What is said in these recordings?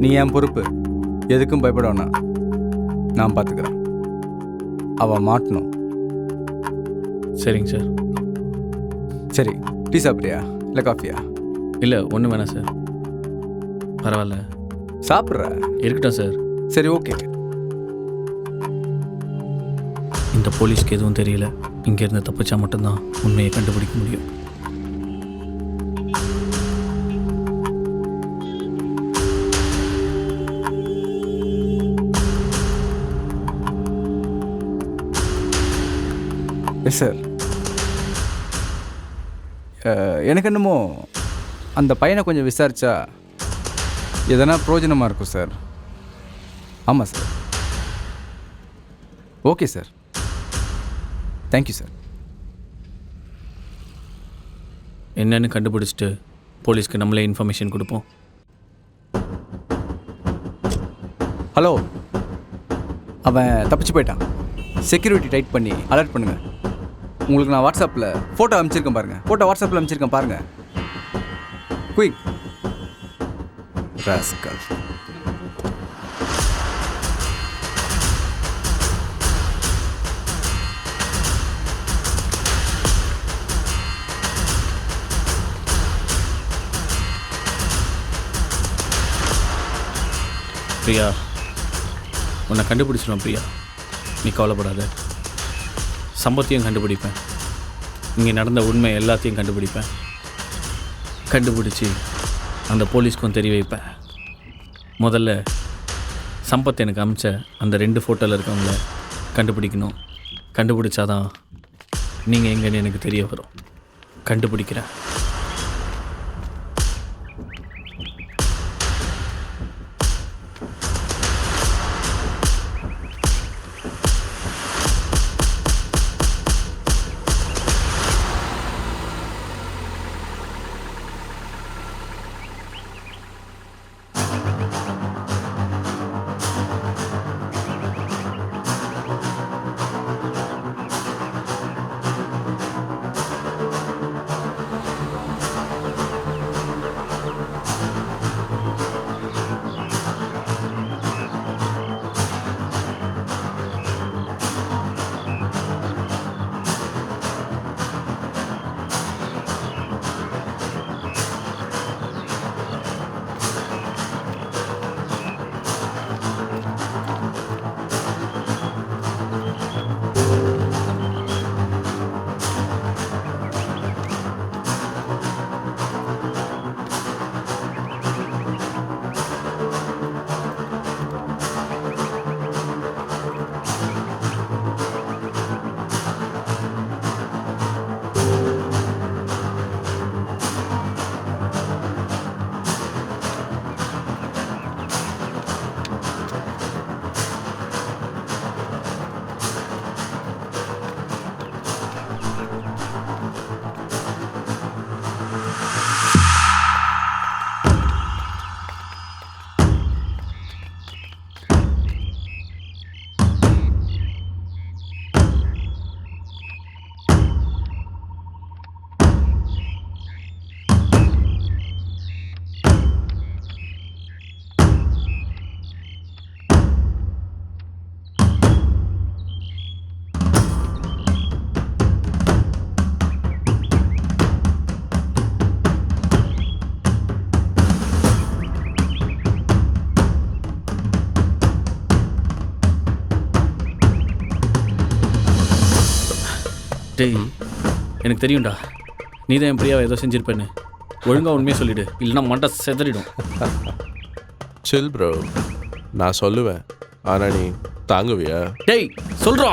நீ என் பொறுப்பு, எதுக்கும் பயப்பட வேணாம், நான் பார்த்துக்கிறேன். அவன் மாட்டணும். சரிங்க சார். சரி, டீ சாப்பிட்றியா இல்லை காஃபியா? இல்லை ஒன்றும் வேணாம் சார், பரவாயில்ல. சாப்பிட்ற? இருக்கட்டும் சார். சரி, ஓகே. இந்த போலீஸ்க்கு எதுவும் தெரியல. இங்கேருந்து தப்பிச்சா மட்டும்தான் உண்மையை கண்டுபிடிக்க முடியும். Yes sir. எனக்கு என்னமோ அந்த பையனை கொஞ்சம் விசாரித்தா எதனா பிரயோஜனமாக இருக்கும் சார். ஆமாம் sir. Okay sir, thank you sir. என்னன்னு கண்டுபிடிச்சிட்டு போலீஸ்க்கு நம்மளே இன்ஃபர்மேஷன் கொடுப்போம். ஹலோ, அவன் தப்பிச்சு போயிட்டான். செக்யூரிட்டி டைட் பண்ணி அலர்ட் பண்ணுங்கள். உங்களுக்கு நான் வாட்ஸ்அப்பில் ஃபோட்டோ அனுப்பிச்சிருக்கேன் பாருங்கள். ஃபோட்டோ வாட்ஸ்அப்பில் அனுப்பிச்சிருக்கேன் பாருங்கள். Quick rascal. பிரியா, உன்னை கண்டுபிடிச்சிடும் பிரியா, நீ கவலைப்படாத. சம்பத்தையும் கண்டுபிடிப்பேன், இங்கே நடந்த உண்மை எல்லாத்தையும் கண்டுபிடிப்பேன். கண்டுபிடிச்சி அந்த போலீஸ்க்கும் தெரிய வைப்பேன். முதல்ல சம்பத் எனக்கு அமிச்ச அந்த 2 ஃபோட்டோவில் இருக்கவங்கள கண்டுபிடிக்கணும். கண்டுபிடிச்சாதான் நீங்கள் எங்கன்னு எனக்கு தெரிய வரும். கண்டுபிடிக்கிறேன். டேய், எனக்கு தெரியும்டா, நீ தான் என் பிரியாவை ஏதோ செஞ்சிருப்பேன்னு. ஒழுங்காக உண்மையை சொல்லிவிடு, இல்லைன்னா மண்டை செதறிடும். சில் ப்ரோ, நான் சொல்லுவேன், ஆனால் நீ தாங்குவியா? டேய் சொல்கிறா.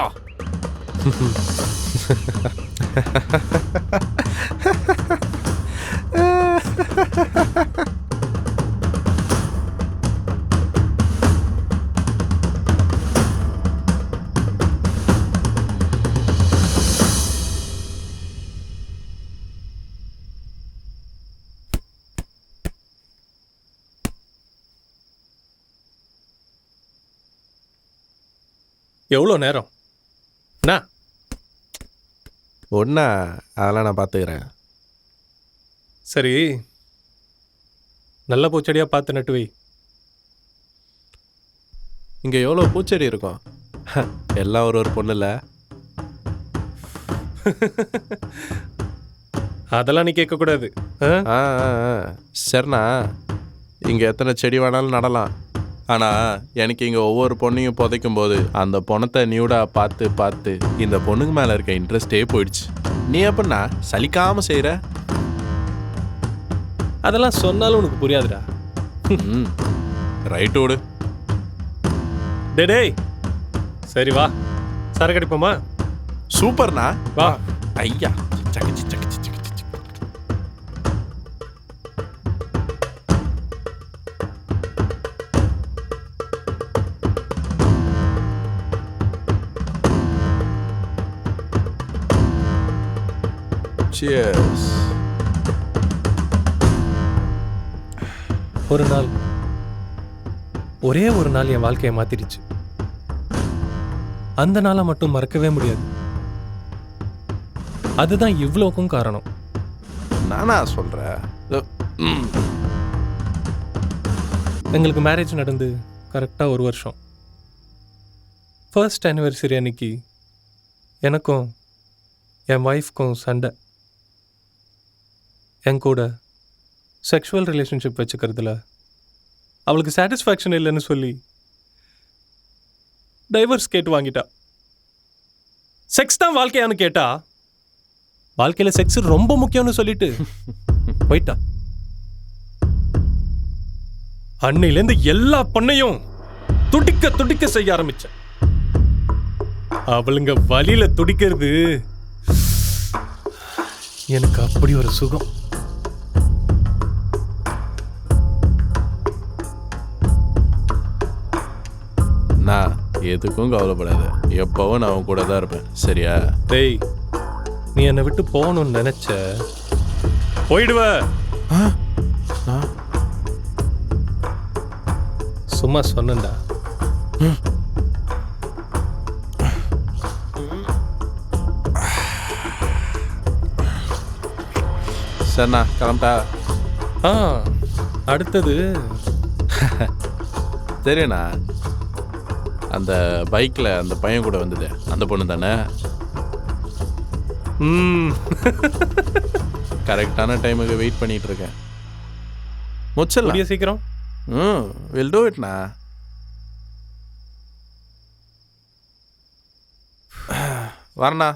எவ்வளோ நேரம்? என்ன ஒன்றா, அதெல்லாம் நான் பார்த்துக்கிறேன். சரி, நல்ல பூச்செடியாக பார்த்து நட்டு வை. இங்கே எவ்வளோ பூச்செடி இருக்கும். எல்லாம் ஒரு பொண்ணு இல்லை. அதெல்லாம் நீ கேட்கக்கூடாது. சரிண்ணா, இங்கே எத்தனை செடி வேணாலும் நடலாம். ஆனால் எனக்கு இங்கே ஒவ்வொரு பொண்ணையும் புதைக்கும் போது அந்த பொணத்தை நியூடாக பார்த்து பார்த்து இந்த பொண்ணுங்க மேலே இருக்க இன்ட்ரெஸ்டே போயிடுச்சு. நீ எப்படின்னா சலிக்காமல் செய்கிற? அதெல்லாம் சொன்னாலும் உனக்கு புரியாதுடா. ம், ரைட்டு விடு. டேய் சரி வா, சரக்கு அடிப்போமா? சூப்பர்ண்ணா, வா. ஐயா சக்கச்சி சக்கச்சி சக்கச்சி. Cheers. ஒரு நாள், ஒரே ஒரு நாள் என் வாழ்க்கையை மாத்திடுச்சு. அந்த நாளை மட்டும் மறக்கவே முடியாது. அதுதான் இவ்வளோக்கும் காரணம். நானா சொல்கிறேன். எங்களுக்கு மேரேஜ் நடந்து கரெக்டாக 1 வருஷம். ஃபர்ஸ்ட் ஆனிவர்சரி அன்னைக்கு எனக்கும் என் ஒய்ஃப்க்கும் சண்டை. என் கூட செக்ஷுவல் ரிலேஷன்ஷிப் வச்சுக்கிறதுல அவளுக்கு சாட்டிஸ்ஃபேக்ஷன் இல்லைன்னு சொல்லி டைவர்ஸ் கேட்டு வாங்கிட்டா. செக்ஸ் தான் வாழ்க்கையான்னு கேட்டா வாழ்க்கையில் செக்ஸ் ரொம்ப முக்கியம்னு சொல்லிட்டு போயிட்டா. அன்னையிலேருந்து எல்லா பொண்ணையும் துடிக்க துடிக்க செய்ய ஆரம்பிச்சேன். அவளுங்க வலியில துடிக்கிறது எனக்கு அப்படி ஒரு சுகம். நான் எதுக்கும் கவலைப்படாத, எப்பவும் நான் அவன் கூட தான் இருப்பேன், சரியா? டேய், நீ என்னை விட்டு போகணும்னு நினைச்ச போயிடுவ. சும்மா சொன்னேன்டா. சரிண்ணா, கிளம்பிட்டா? அடுத்தது தெரியுண்ணா, அந்த பைக்கில் அந்த பையன் கூட வந்தது அந்த பொண்ணு தானே? கரெக்டான டைமுக்கு வெயிட் பண்ணிட்டு இருக்கேன். முச்சலாம் சீக்கிரம். Will do இட்ண்ணா. வரண்ணா.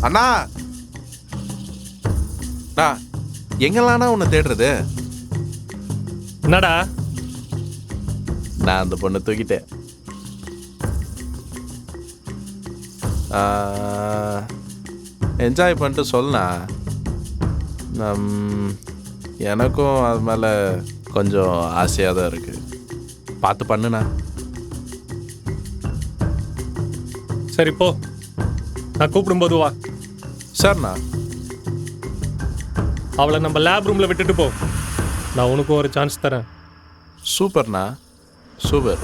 அண்ணா, எங்கெல்லாம் உன்னை தேடுறது? என்னடா? நான் அந்த பொண்ணை தூக்கிட்டேன். என்ஜாய் பண்ணிட்டு சொல்லணா. எனக்கும் அது மேலே கொஞ்சம் ஆசையாக தான் இருக்குது. பார்த்து பண்ணுண்ணா. சரி போ, நான் கூப்பிடும்போது வா. சரிண்ணா. அவளை நம்ம லேப் ரூமில் விட்டுட்டு போ. நான் உனக்கும் ஒரு சான்ஸ் தரேன். சூப்பர்ண்ணா, சூப்பர்.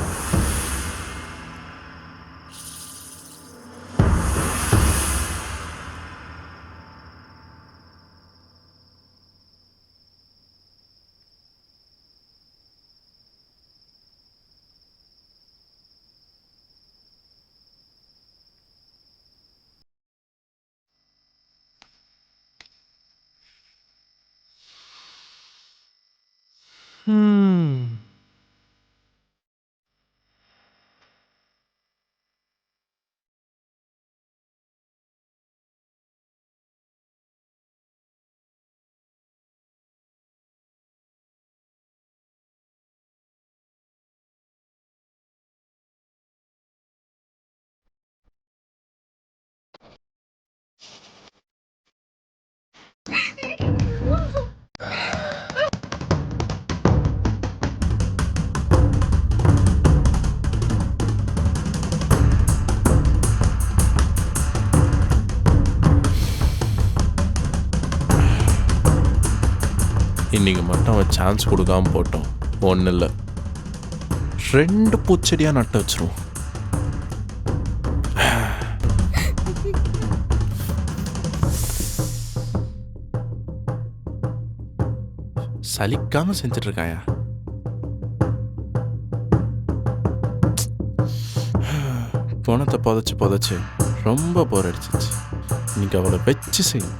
இன்னைக்கு மட்டும் அவன் சான்ஸ் கொடுக்காம போட்டோம். ஒன்றும் இல்லை, 2 பூச்செடியாக நட்டு வச்சிருவோம். சலிக்காம செஞ்சுட்டு இருக்காயா? பணத்தை புதைச்சு ரொம்ப போர் அடிச்சிச்சு. இன்னைக்கு அவளை வச்சு செய்யும்.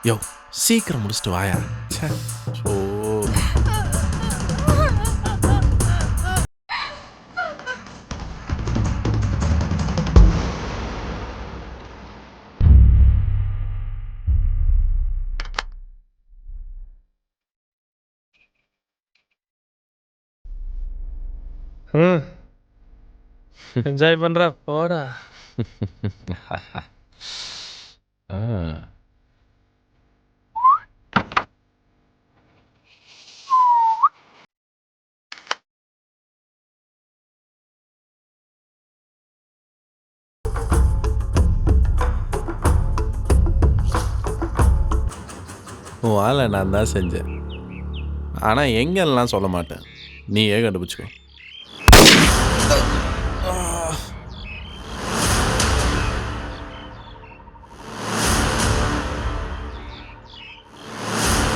யோ, சீக்கிரம் முடிச்சுட்டு வாயா. ஓ, என்ஜாய் பண்ற போடா. உன் ஆளை நான் தான் செஞ்சேன். ஆனால் எங்கெல்லாம் சொல்ல மாட்டேன், நீயே கண்டுபிடிச்சிக்கோ.